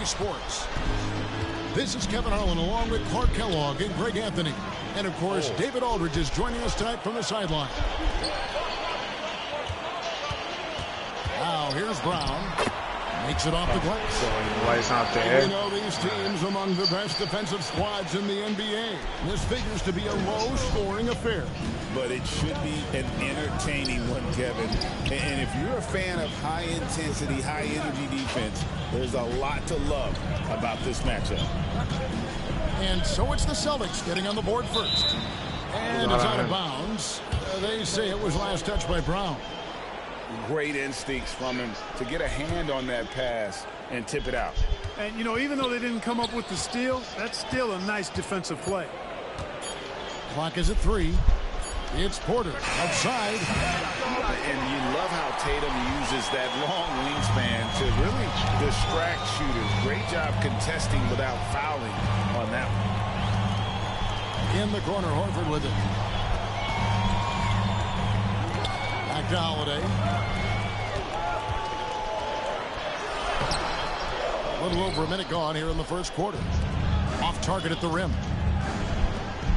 Sports. This is Kevin Harlan along with Clark Kellogg and Greg Anthony. And, of course, David Aldridge is joining us tonight from the sideline. Now, here's Brown. Makes it off the glass. Why it's not there? We know these teams among the best defensive squads in the NBA. This figures to be a low-scoring affair. But it should be an entertaining one, Kevin. And if you're a fan of high-intensity, high-energy defense, there's a lot to love about this matchup. And so it's the Celtics getting on the board first. And it's out of bounds. They say it was last touched by Brown. Great instincts from him to get a hand on that pass and tip it out. And, you know, even though they didn't come up with the steal, that's still a nice defensive play. Clock is at 3. It's Porter outside. And you love how Tatum uses that long wingspan to really distract shooters. Great job contesting without fouling on that one. In the corner, Horford with it. Back to Holiday. A little over a minute gone here in the first quarter. Off target at the rim.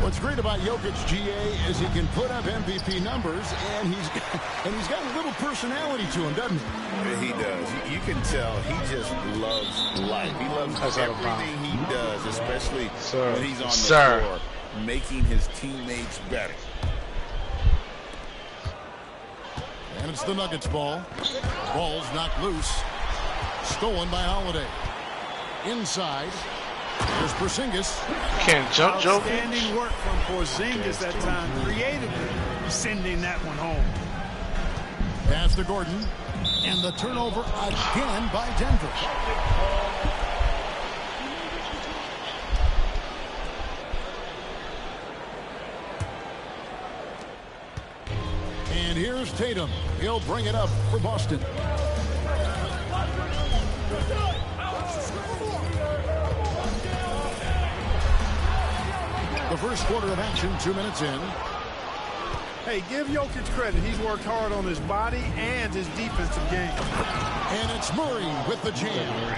What's great about Jokic, GA, is he can put up MVP numbers, and he's got a little personality to him, doesn't he? He does. You can tell he just loves life. He loves everything he does, especially when he's on the floor, making his teammates better. And it's the Nuggets ball. Ball's knocked loose. Stolen by Holiday. Inside. There's Porzingis. Can't jump, Jokic. Outstanding work from Porzingis that time, creatively sending that one home. Pass to Gordon. And the turnover again by Denver. And here's Tatum. He'll bring it up for Boston. The first quarter of action, 2 minutes in. Hey, give Jokic credit. He's worked hard on his body and his defensive game. And it's Murray with the jam.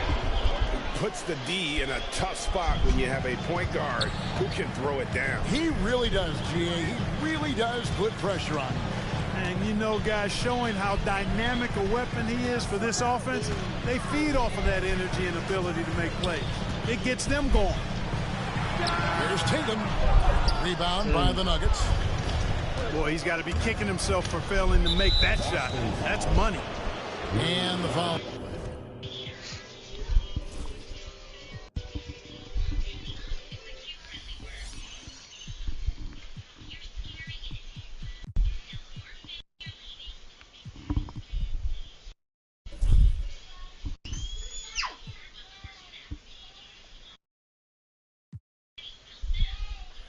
Puts the D in a tough spot when you have a point guard who can throw it down. He really does, GA. He really does put pressure on him. And, you know, guys, showing how dynamic a weapon he is for this offense, they feed off of that energy and ability to make plays. It gets them going. Here's Tatum. Rebound by the Nuggets. Boy, he's got to be kicking himself for failing to make that shot. That's money. And the foul.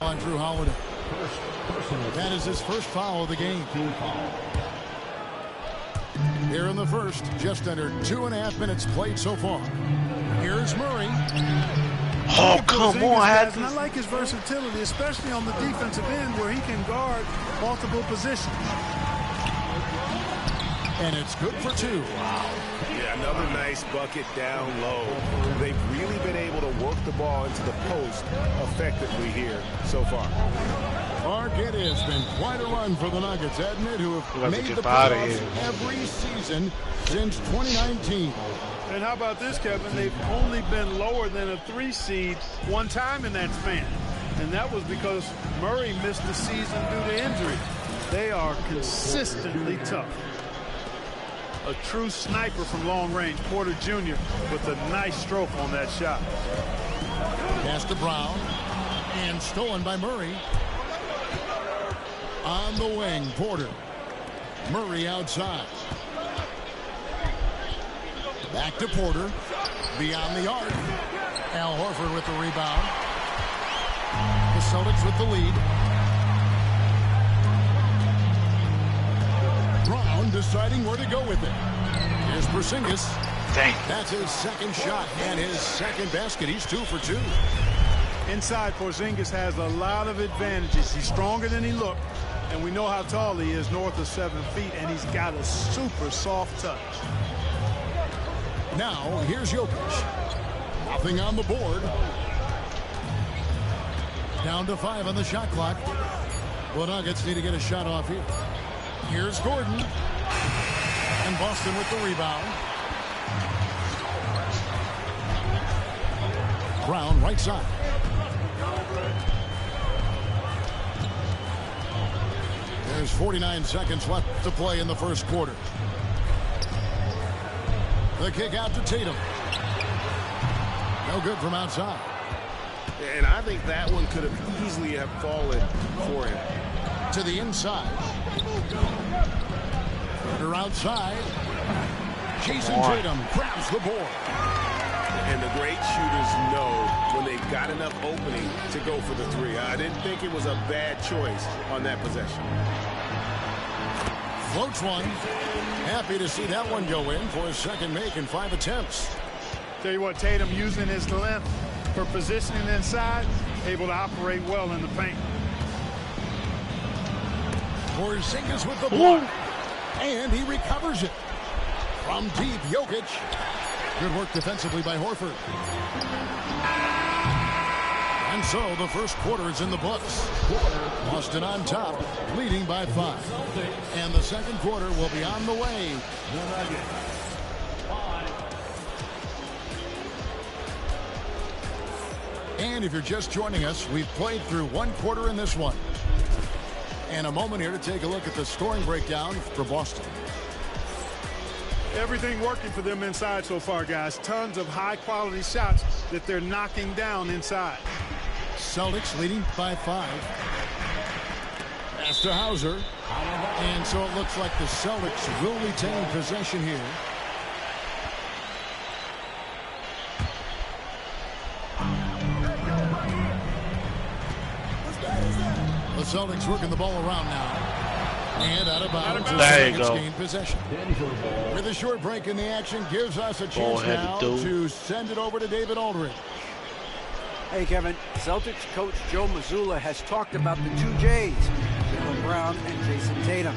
On Drew Holiday. That is his first foul of the game. Here in the first, just under 2.5 minutes played so far. Here's Murray. Oh, come on. And I like his versatility, especially on the defensive end where he can guard multiple positions. And it's good for 2. Yeah, another nice bucket down low. They've really been able to work the ball into the post effectively here so far. Mark, it has been quite a run for the Nuggets, hasn't it, who have made the playoffs every season since 2019. And how about this, Kevin? They've only been lower than a 3 seed one time in that span. And that was because Murray missed the season due to injury. They are consistently tough. A true sniper from long range, Porter Jr. with a nice stroke on that shot. Pass to Brown. And stolen by Murray. On the wing, Porter. Murray outside. Back to Porter. Beyond the arc. Al Horford with the rebound. The Celtics with the lead. Brown deciding where to go with it. Here's Porzingis. Dang. That's his second shot and his second basket. He's 2 for 2. Inside, Porzingis has a lot of advantages. He's stronger than he looked, and we know how tall he is, north of 7 feet, and he's got a super soft touch. Now, here's Jokic. Nothing on the board. Down to 5 on the shot clock. The Nuggets need to get a shot off here. Here's Gordon. And Boston with the rebound. Brown right side. There's 49 seconds left to play in the first quarter. The kick out to Tatum. No good from outside. And I think that one could have easily have fallen for him. To the inside. They're outside. Jason Tatum grabs the board. And the great shooters know when they've got enough opening to go for the three. I didn't think it was a bad choice on that possession. Floats one. Happy to see that one go in for his second make in 5 attempts. Tell you what, Tatum using his length for positioning inside, able to operate well in the paint. Porzingis with the block. And he recovers it. From deep, Jokic. Good work defensively by Horford. And so the first quarter is in the books. Boston on top, leading by 5. And the second quarter will be on the way. And if you're just joining us, we've played through 1 quarter in this one. And a moment here to take a look at the scoring breakdown for Boston. Everything working for them inside so far, guys. Tons of high-quality shots that they're knocking down inside. Celtics leading by 5. Pass to Hauser. And so it looks like the Celtics will retain possession here. The Celtics working the ball around now. And out of bounds. There you go. Gain possession. With a short break in the action, gives us a chance now to send it over to David Aldridge. Hey, Kevin. Celtics coach Joe Mazzulla has talked about the 2 J's, Jaylen Brown and Jason Tatum.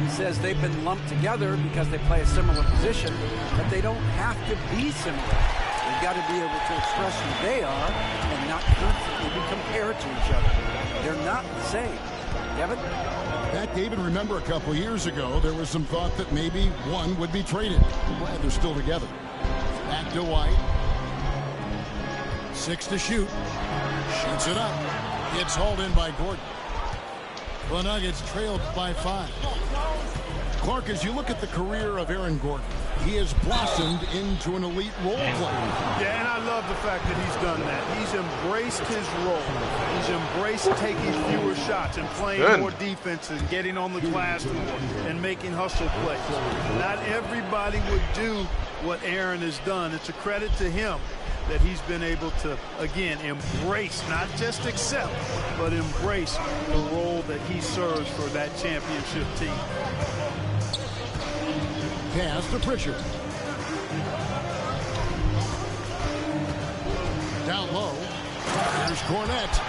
He says they've been lumped together because they play a similar position, but they don't have to be similar. They've got to be able to express who they are and not constantly be compared to each other. They're not the same. Kevin? That, David, remember a couple years ago, there was some thought that maybe one would be traded. I'm glad they're still together. Back to White. 6 to shoot. Shoots it up. It's hauled in by Gordon. The Nuggets trailed by 5. Clark, as you look at the career of Aaron Gordon, he has blossomed into an elite role player. Yeah, and I love the fact that he's done that. He's embraced his role. He's embraced taking fewer shots and playing more defense and getting on the glass more and making hustle plays. Not everybody would do what Aaron has done. It's a credit to him that he's been able to, again, embrace, not just accept, but embrace the role that he serves for that championship team. Pass to Pritchard. Down low. There's Cornette.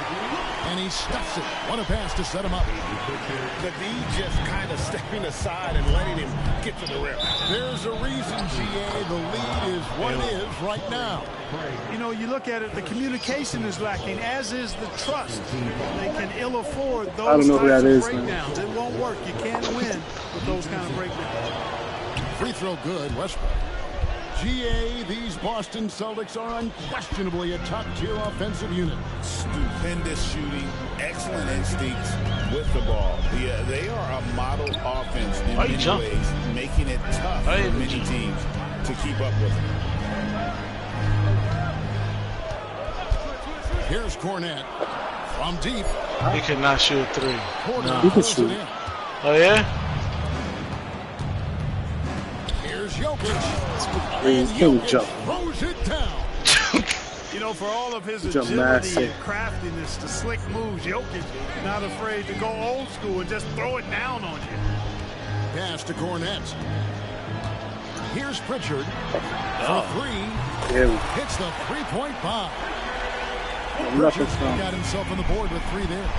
And he stuffs it. What a pass to set him up. The D just kind of stepping aside and letting him get to the rim. There's a reason, GA. The lead is what it is right now. You know, you look at it, the communication is lacking, as is the trust. They can ill afford those types of breakdowns. It won't work. You can't win with those kind of breakdowns. Free throw good, Westbrook. GA, these Boston Celtics are unquestionably a top-tier offensive unit. Stupendous shooting, excellent instincts with the ball. They are a model offense in many ways, making it tough for many teams to keep up with them. Here's Cornette from deep. He cannot shoot 3. No. He can shoot. Oh, yeah? Here's Jokic. He can jump. Throws it down. You know, for all of his agility and craftiness, the slick moves, Jokic not afraid to go old school and just throw it down on you. Pass to Cornette. Here's Pritchard for 3. Hits the three-point bomb. Pritchard got himself on the board with 3 there.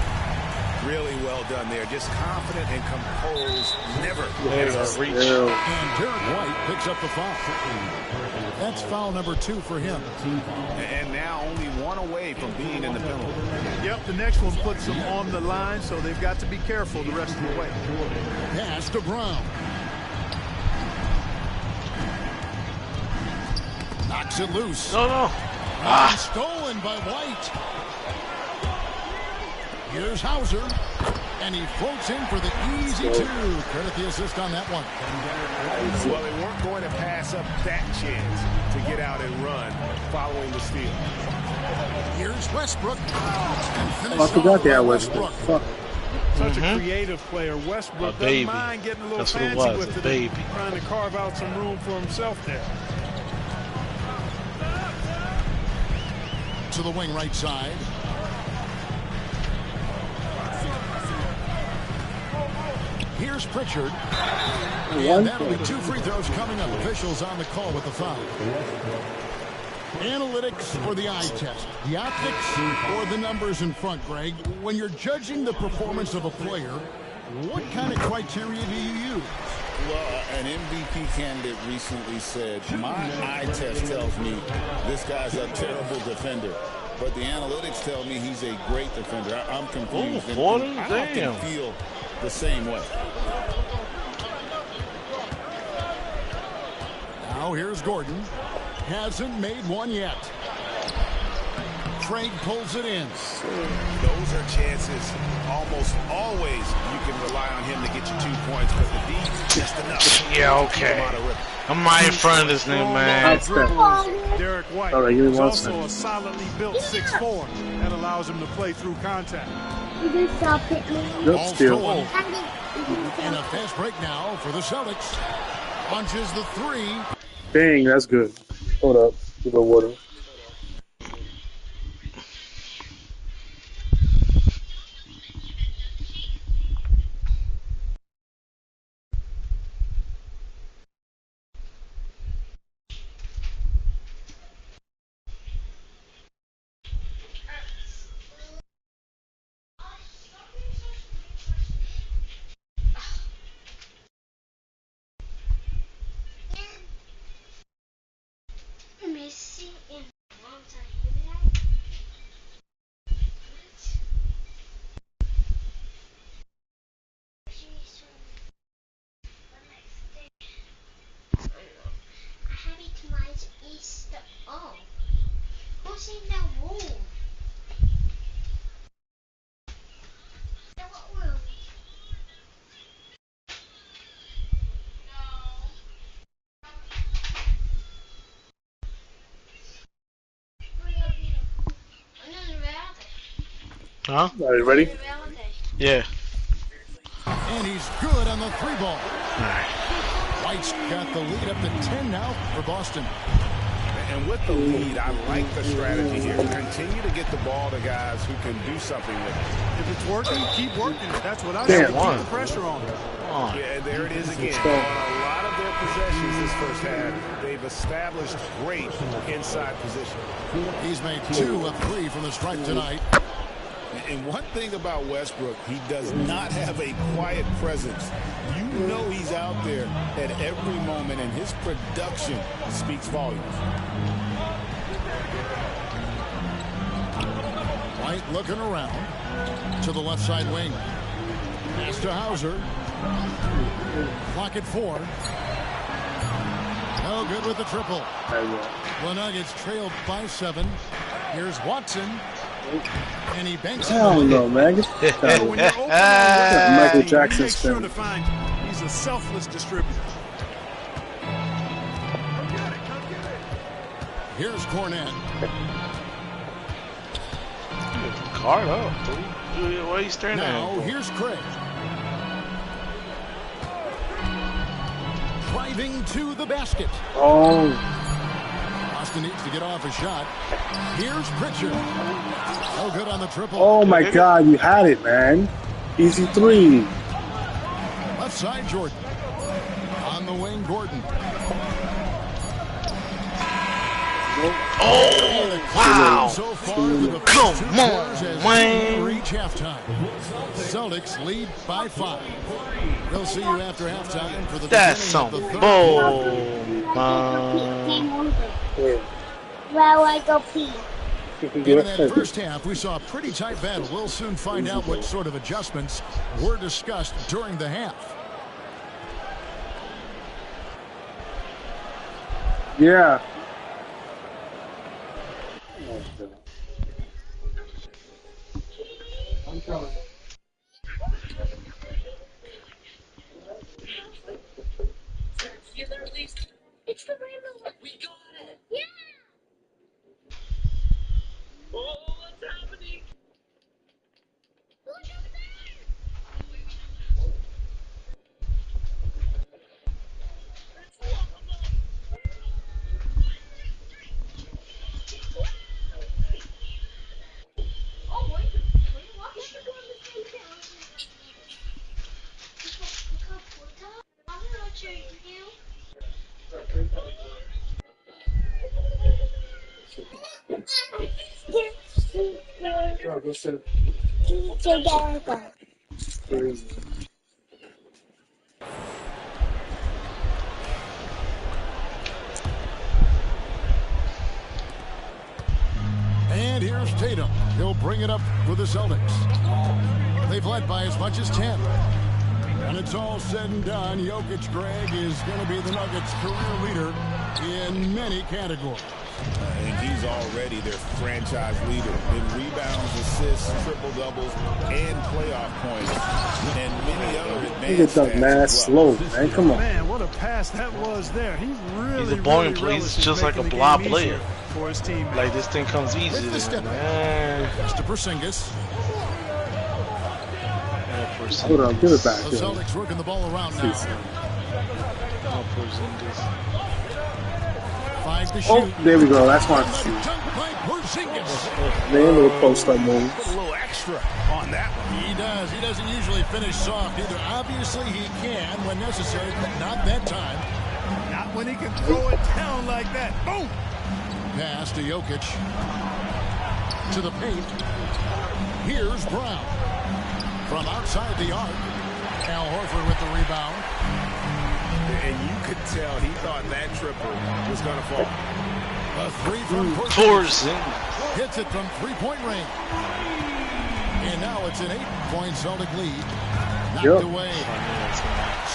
Really well done there. Just confident and composed. Never. There you go. Reach. And Derek White picks up the foul. That's foul number 2 for him. And now only one away from being in the penalty. Yep, the next one puts them on the line, so they've got to be careful the rest of the way. Pass to Brown. Knocks it loose. No. And stolen by White. Here's Hauser. And he floats in for the easy 2. Credit the assist on that one. Well, they weren't going to pass up that chance to get out and run following the steal. Here's Westbrook. I forgot they had Westbrook. Fuck. Such a creative player. Westbrook doesn't mind getting a little That's what it fancy was, with a it, baby. trying to carve out some room for himself there. To the wing right side. Here's Pritchard. And that'll be 2 free throws coming up. Officials on the call with the foul. Analytics or the eye test? The optics or the numbers in front, Greg? When you're judging the performance of a player, what kind of criteria do you use? Well, an MVP candidate recently said, my eye test tells me this guy's a terrible defender. But the analytics tell me he's a great defender. I'm confused. Ooh, and I often feel the same way. Now here's Gordon. Hasn't made one yet. Craig pulls it in. Those are chances. Almost always you can rely on him to get you 2 points, but the D, just enough. Yeah, okay. I'm right in front of this nigga, man. Derek White is also a solidly built 6'4", that allows him to play through contact. Ball stolen. And a fast break now for the Celtics. Launches the 3. Dang, that's good. Hold up. Give a water. Huh? Are you ready? Yeah. And he's good on the 3 ball. White's got the lead up to 10 now for Boston. And with the lead, I like the strategy here. Continue to get the ball to guys who can do something with it. If it's working, keep working. That's what I say. Keep the pressure on. Yeah, and there it is again. On a lot of their possessions this first half, they've established great inside position. He's made 2 of 3 from the stripe tonight. And one thing about Westbrook, he does not have a quiet presence. You know he's out there at every moment, and his production speaks volumes. White looking around to the left side wing. Pass to Hauser. Clock at 4. No good with the triple. The Nuggets trailed by 7. Here's Watson. And he banks it. Hell no, man. Michael Jackson sure to find he's a selfless distributor. Here's Cornette. Guard up. What are you staring at? Now here's Craig. Driving to the basket. Oh. Boston needs to get off a shot. Here's Pritchard. No good on the triple. Oh my God, you had it, man. Easy 3. Left side, Jordan. On the wing, Gordon. Oh, wow. so far to the Come first two on, quarters as man. we reach halftime. Celtics lead by 5. We'll see you after halftime for the That's beginning some of the third bull, quarter. man. Yeah. Well, I go pee. And in that first half, we saw a pretty tight battle. We'll soon find out what sort of adjustments were discussed during the half. Yeah. I'm coming. It's the rainbow one. We got it. Yeah. Oh, what's happening? Look over there. Oh, wait. What? You should go on the same thing. I'm not sure you. Go, go sit. Together. Crazy. And here's Tatum. He'll bring it up for the Celtics. They've led by as much as 10. When it's all said and done, Jokic, Greg, is going to be the Nuggets' career leader in many categories. And he's already their franchise leader in rebounds, assists, triple-doubles, and playoff points, and many other Nigga advanced dunk stats mad as well. slow, man. Come on. Man, what a pass that was there. He's really, He's a bowling player. relishes He's just like a making the blob game player. easier for his team. Like this thing comes easy With to the him, step. man. Mr. Porzingis. Hold on, give it back. The Give it. Celtics working the ball around now. Oh, Porzingis. 5 to shoot. Oh, there we go. That's my Dunk by Porzingis. man. Little post-up move. Put a little extra on that one. He does. He doesn't usually finish soft either. Obviously, he can when necessary, but not that time. Not when he can throw it down like that. Boom! Pass to Jokic. To the paint. Here's Brown. From outside the arc. Al Horford with the rebound. And you could tell he thought that triple was going to fall. A 3 from Porzingis. Porzingis. Hits it from three-point range. And now it's an 8-point Celtic lead. Knocked away.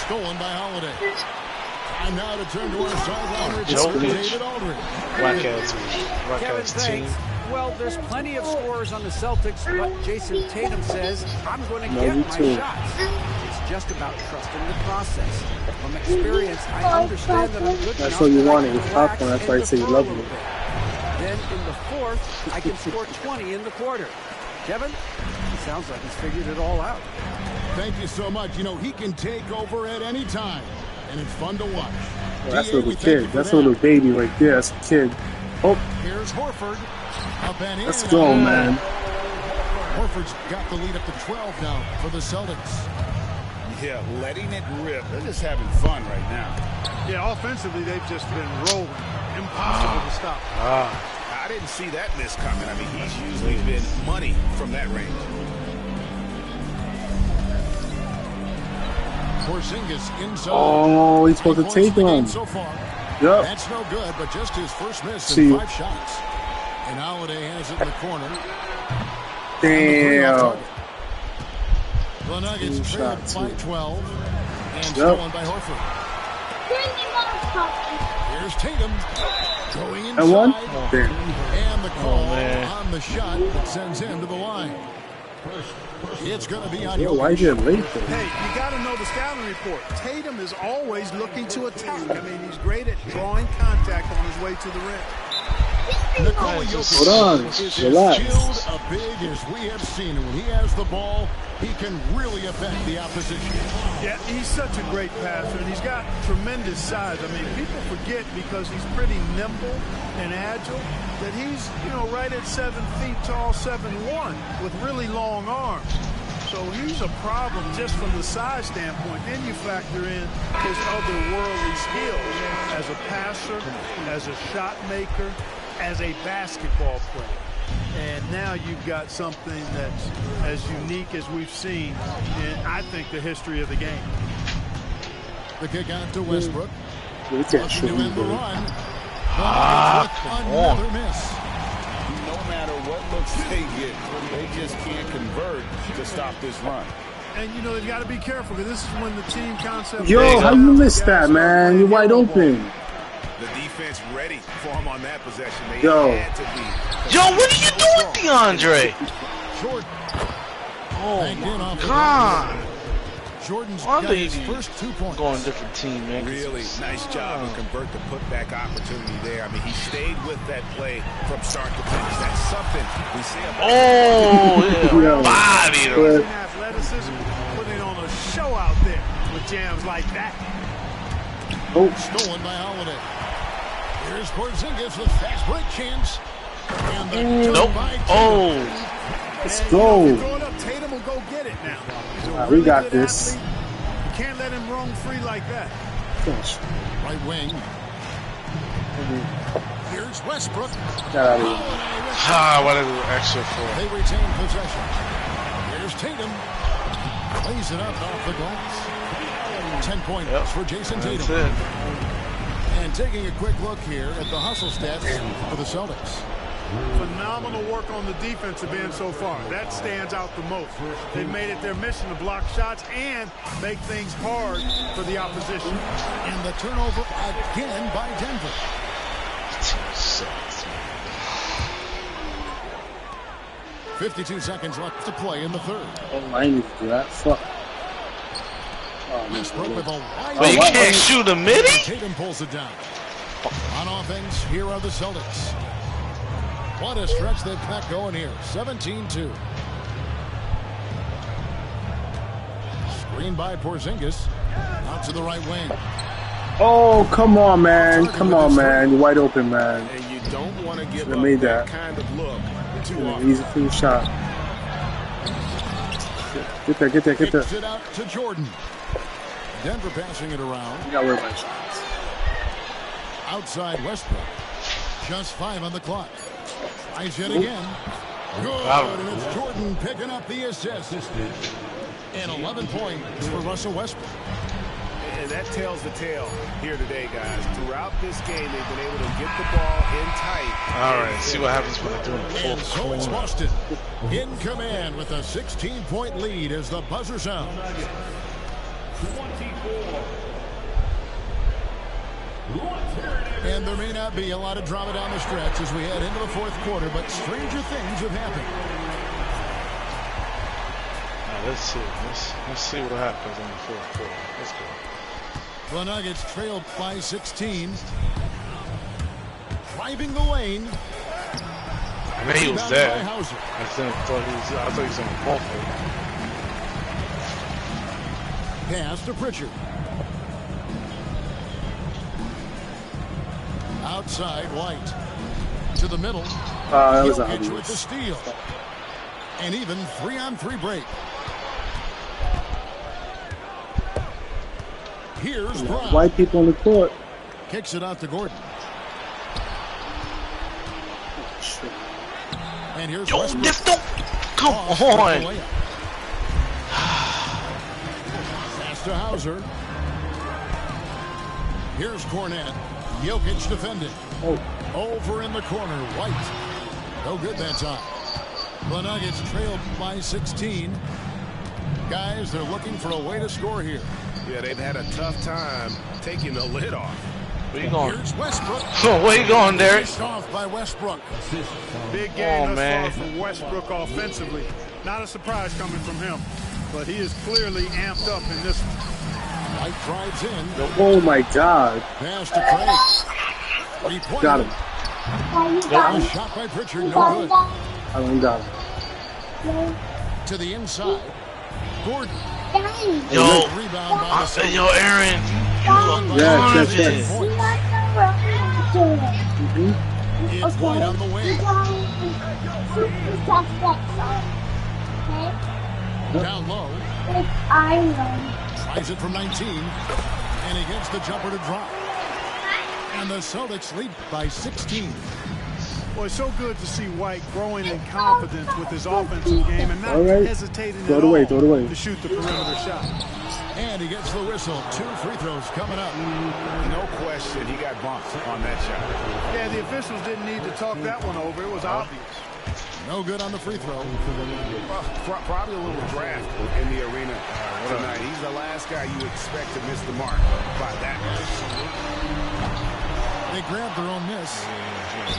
Stolen by Holiday. Time now to turn to our sideline reporter, David Aldridge. Kevin, thanks. Well, there's plenty of scorers on the Celtics, but Jason Tatum says, I'm going to get my shots. It's just about trusting the process. From experience, I understand that I'm good That's enough what you that I wanted. can It's relax popcorn. That's why and you say you defer a love little it. bit. Then in the fourth, I can score 20 in the quarter. Kevin, it sounds like he's figured it all out. Thank you so much. You know, he can take over at any time, and it's fun to watch. Well, that's a DA, little we thank you kid. for That's that. a little baby right there. That's a kid. Oh, Here's Horford. Up and in. let's go, man. Horford's got the lead up to 12 now for the Celtics. Yeah, letting it rip. They're just having fun right now. Yeah, offensively, they've just been rolling. Impossible to stop. I didn't see that miss coming. I mean, he's usually been money from that range. Porzingis inside. Oh, he's supposed to 9 points take in the game him. so far. Yep. That's no good, but just his first miss See in you. 5 shots. And Holiday has it in the corner. Damn. The Nuggets Two trail shots, by too. 12. And Yep. stolen by Horford. Here's Tatum going inside. And one? Damn. And the call man. on the shot that sends him to the line. It's going to be on Yo, why is it late though? Hey, you got to know the scouting report. Tatum is always looking to attack. I mean, he's great at drawing contact on his way to the rim. Nikola Jokic Hold on, is as relax. skilled a big as we have seen. And when he has the ball, he can really affect the opposition. Yeah, he's such a great passer, and he's got tremendous size. I mean, people forget because he's pretty nimble and agile that he's, right at 7 feet tall, 7'1", with really long arms. So he's a problem just from the size standpoint. Then you factor in his otherworldly skills as a passer, as a shot maker, as a basketball player. And now you've got something that's as unique as we've seen in, I think, the history of the game. The kick out to Westbrook. We can't Looking shoot to him, end the bro. run. Come Another on. miss. No matter what looks they get, they just can't convert to stop this run. And, you know, they've got to be careful because this is when the team concept... Yo, how you missed that, man? You're wide open. The defense ready for him on that possession. They Yo. had to be. Yo, what are you doing, DeAndre? Jordan. Oh Banked in my off the God. Jordan's Why got they his first 2 points. Going different team, man. Really nice job to convert the putback opportunity there. I mean, he stayed with that play from start to finish. That's something we see about. Oh, yeah. Yo. Body. Good. Athleticism, putting on a show out there with jams like that. Oh, Stolen by Holiday. Here's Porzingis with fast break chance. And the Nope. dunk by Tatum. Oh. let's And, go. you know, if you throw it up, Tatum will go get it now. He's a All right, we really got good this. athlete. You can't let him roam free like that. Gosh, Right wing. Here's Westbrook. get out of here. Holiday with Ah, what is it extra for? They retain possession. Here's Tatum. Lays it up off the glass. 10 points Yep. for Jason That's Tatum. it. And taking a quick look here at the hustle stats for the Celtics. Phenomenal work on the defensive end so far. That stands out the most. They made it their mission to block shots and make things hard for the opposition. And the turnover again by Denver. 52 seconds left to play in the third. Oh, I need to do that. Fuck. Oh, man. Westbrook with a wide But you wow. can't shoot a midi? Tatum pulls it down. On offense, here are the Celtics. What a stretch they've got going here. 17-2. Screen by Porzingis. Out to the right wing. Oh, come on, man. Come on, man. You're wide open, man. And you don't want to give Should've up made that that. kind of look too An often. easy clean shot. Get there, get there, get there. Kicks it out to Jordan. Denver passing it around. You gotta worry about shots. Outside Westbrook. Just 5 on the clock. Tries it again. Good. And it's Jordan picking up the assist. And 11 points for Russell Westbrook. And that tells the tale here today, guys. Throughout this game, they've been able to get the ball in tight. All right, see what happens when they do it in the And fourth so it's quarter. Boston in command with a 16-point lead as the buzzer sounds. And there may not be a lot of drama down the stretch as we head into the fourth quarter, but stranger things have happened. Now, let's see. Let's see what happens in the fourth quarter. Let's go. The Nuggets trailed by 16. Driving the lane. I mean, he was Rebounded there. by Hauser. I thought he was on the ball for it. Pass to Pritchard. Outside White. To the middle. That was Jokic with the obvious. steal. And even 3-on-3 break. Here's Brown. White people on the court. Kicks it out to Gordon. Shit. And here's Yo, Westbrook. this don't. Come Cross with the on. layup. Pass to Hauser. Here's Cornette. Jokic defending. Oh, Over in the corner. White. No good that time. The Nuggets trailed by 16. Guys, they're looking for a way to score here. Yeah, they've had a tough time taking the lid off. Where you going? Here's Westbrook. Where you going, Derek? Pushed off by Westbrook. Big game thus man. far from Westbrook offensively. Not a surprise coming from him, but he is clearly amped up in this one. White drives in. oh my God. Pass to Craig. Three-pointer. Got him. A shot by Pritchard. No good. I don't got him. To the inside. Gordon. Yo, Rebound by the Celtics. yo, Aaron, you look Yes, garbage. yes. It's White on the wing. Down low. Tries it from 19. And he gets the jumper to drop. And the Celtics lead by 16. Well, it's so good to see White growing in confidence with his offensive game and not hesitating at all to shoot the perimeter shot. And he gets the whistle. 2 free throws coming up. No question, he got bumped on that shot. Yeah, the officials didn't need to talk that one over. It was obvious. No good on the free throw. Probably a little draft in the arena tonight. He's the last guy you expect to miss the mark by that much. They grab their own miss.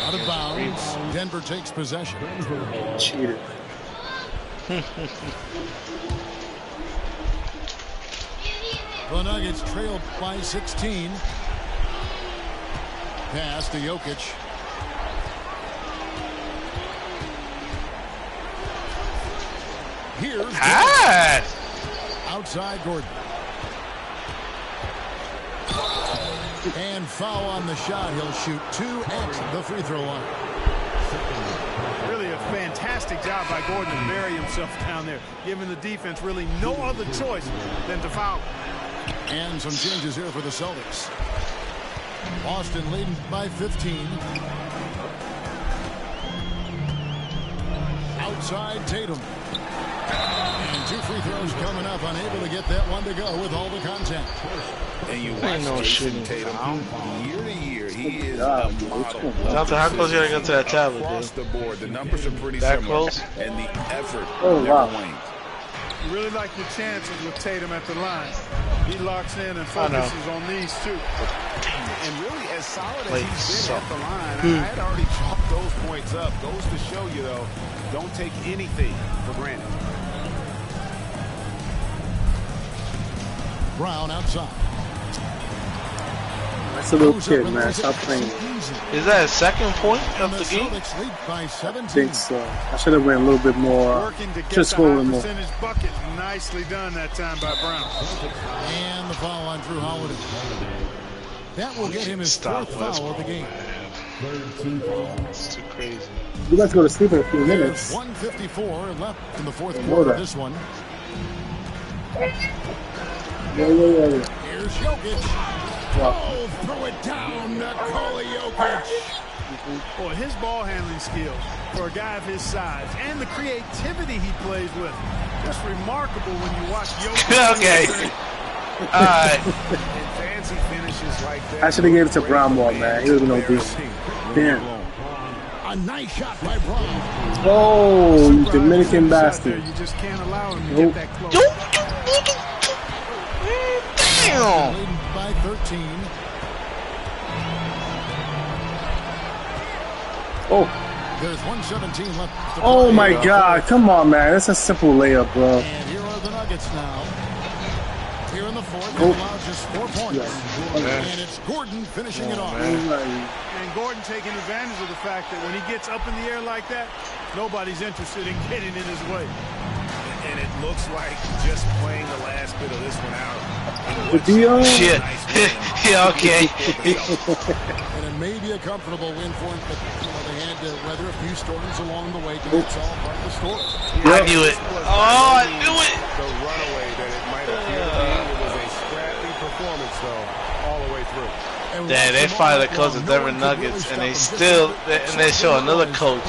Out of bounds. Denver takes possession. Cheated. The Nuggets trailed by 16. Pass to Jokic. Here's outside Gordon. And foul on the shot. He'll shoot 2 at the free throw line. Really a fantastic job by Gordon to bury himself down there, giving the defense really no other choice than to foul. And some changes here for the Celtics. Boston leading by 15. Outside Tatum. And 2 free throws coming up. Unable to get that one to go with all the contact. And you watch Jason Tatum year to year. He is a model. Jonathan, how close you gotta get to that tablet, Across dude? the board, the numbers are pretty That similar. close? And the effort wow. never wanes. You really like your chances with Tatum at the line. He locks in and focuses on these 2. And really, as solid as Wait, he's been at the line, I had already chalked those points up. Goes to show you, though, don't take anything for granted. Brown outside. That's a little kid, man. Stop playing. Is that his second point of And the the game? Celtics lead by I 17. think so. I should have went a little bit more. Working to get Just the score a high little more. percentage bucket. Nicely done that time by Brown. And the foul on Drew Holiday. That will get him his Stop 4th Westbrook, foul of the game. It's too crazy. You guys go to sleep in a few There's minutes. 1:54 left in the 4th know quarter that. of this one. Yeah. Here's Jokic. Wow. Oh, throw it down. Nikola Jokic. Boy, his ball handling skills for a guy of his size and the creativity he plays with. Just remarkable when you watch Jokic. Okay. Alright. And fancy finishes like that. I should have gave it to Brown more, man. He doesn't know this. Damn. A nice shot by Brown. Oh, you Dominican Out there, bastard. you just can't allow him to Nope. get that close. Damn. Leading by 13. Oh, There's 1:17 left. to oh play. my God. Come on, man. That's a simple layup, bro. And here are the Nuggets now. Here in the 4th, Oh. they allow just 4 points. And it's Gordon finishing it off. And Gordon taking advantage of the fact that when he gets up in the air like that, nobody's interested in getting in his way. And it looks like just playing the last bit of this one out. The Dio. Shit. Yeah, okay. And it may be a comfortable win for him, but they had to weather a few storms along the way, but it's all part of the story. I knew it. Oh, I knew it. The runaway that it might appear to be. It was a scrappy performance, though, all the way through. And Yeah, they fired the coach of Denver Nuggets, and they still, and they show another coach.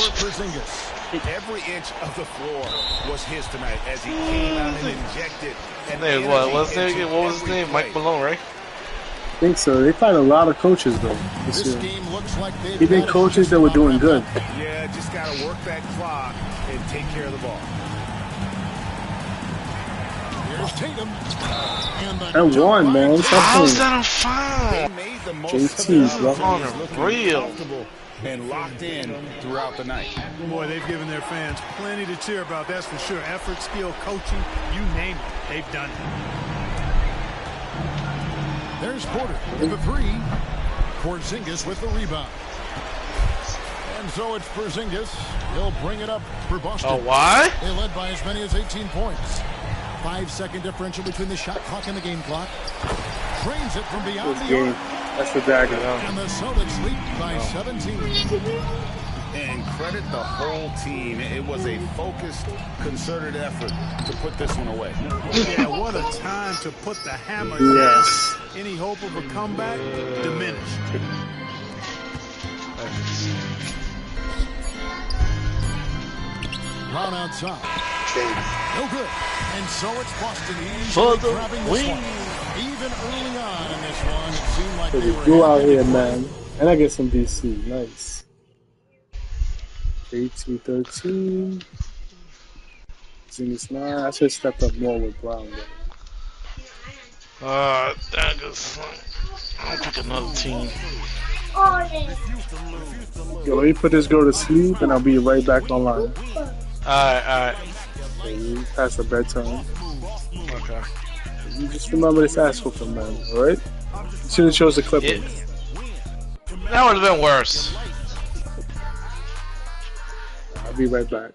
Every inch of the floor was his tonight as he came out and injected. What was his name? Mike Malone, right? I think so. They fired a lot of coaches, though, this This year. game looks like they've Even got it coaches that were doing good. Yeah, just got to work that clock and take care of the ball. Here's Tatum. And one, man. Stop How's playing. that on fire? They made the most JT, of it. bro. Unreal. Comfortable and locked in throughout the night. Boy, they've given their fans plenty to cheer about, that's for sure. Effort, skill, coaching, you name it, they've done it. There's Porter with the 3. Porzingis with the rebound. And so it's Porzingis. He'll bring it up for Boston. Oh, why? They led by as many as 18 points. 5-second differential between the shot clock and the game clock. Trains it from beyond the Game. arc. That's the dagger. And the Celtics lead by 17. And credit the whole team. It was a focused, concerted effort to put this one away. Yeah, what a time to put the hammer Yes. down. Any hope of a comeback? Diminished. Brown outside. No good. And so it's Boston For easily the grabbing this win. one. Even early on in this one, it seemed like So they we were go out ahead. here, man. And I get some DC. Nice. 18-13. Zenith's 9. I should step up more with Brown, though. Daggers. I'll pick another team. Yo, let me put this girl to sleep, and I'll be right back online. Alright. So you pass the bedtime. Okay. You just remember this ass whooping, man, alright? You should have chose the Clippers. That would have been worse. I'll be right back.